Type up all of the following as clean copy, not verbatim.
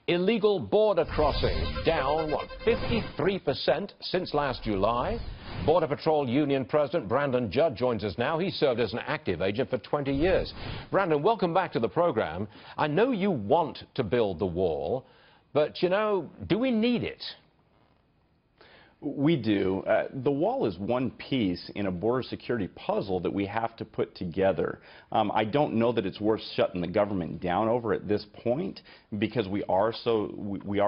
Illegal border crossings down, 53% since last July. Border Patrol Union President Brandon Judd joins us now. He served as an active agent for 20 years. Brandon, welcome back to the program. I know you want to build the wall, but, you know, do we need it? We do. The wall is one piece in a border security puzzle that we have to put together. I don't know that it's worth shutting the government down over at this point because we are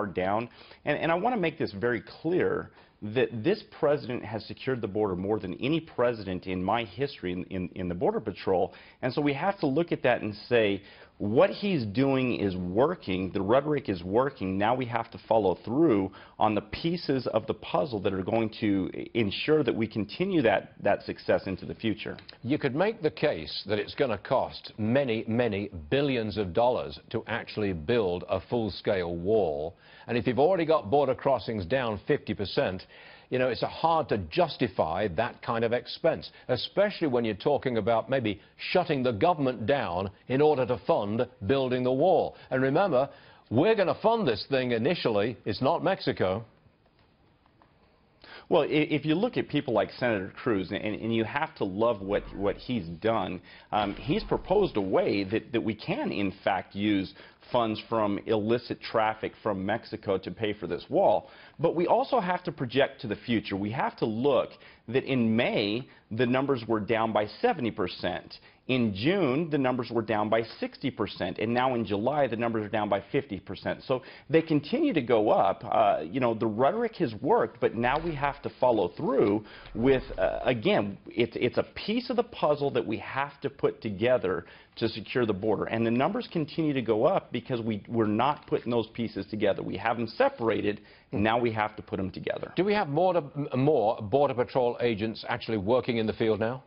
down. And I want to make this very clear that this president has secured the border more than any president in my history in the Border Patrol. And so we have to look at that and say, what he's doing is working, the rhetoric is working, now we have to follow through on the pieces of the puzzle that are going to ensure that we continue that success into the future. You could make the case that it's going to cost many, many billions of dollars to actually build a full-scale wall. And if you've already got border crossings down 50%, you know, it's hard to justify that kind of expense, especially when you're talking about maybe shutting the government down in order to fund building the wall. And remember, we're going to fund this thing initially. It's not Mexico. Well, if you look at people like Senator Cruz, and you have to love what he's done, he's proposed a way that we can, in fact, use funds from illicit traffic from Mexico to pay for this wall. But we also have to project to the future. We have to look that in May, the numbers were down by 70%. In June, the numbers were down by 60%. And now in July, the numbers are down by 50%. So they continue to go up. You know, the rhetoric has worked, but now we have to follow through with, again, it's a piece of the puzzle that we have to put together to secure the border. And the numbers continue to go up because we're not putting those pieces together. We have them separated, and now we have to put them together. Do we have more Border Patrol agents actually working in the field now?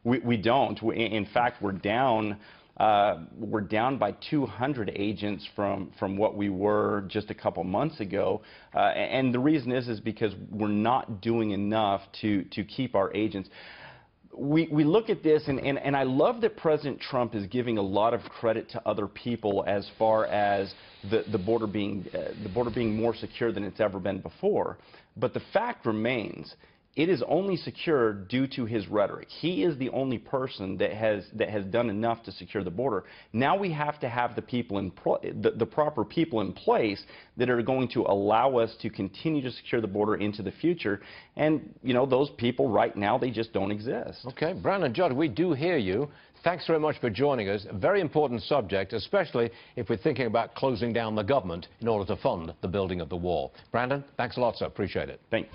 We don't. In fact, we're down by 200 agents from what we were just a couple months ago. And the reason is because we're not doing enough to keep our agents. We look at this, and I love that President Trump is giving a lot of credit to other people as far as the border being more secure than it's ever been before. But the fact remains, it is only secure due to his rhetoric. He is the only person that has done enough to secure the border. Now we have to have the people the proper people in place that are going to allow us to continue to secure the border into the future. And, you know, those people right now, they just don't exist. Okay, Brandon Judd, we do hear you. Thanks very much for joining us. A very important subject, especially if we're thinking about closing down the government in order to fund the building of the wall. Brandon, thanks a lot, sir. Appreciate it. Thanks.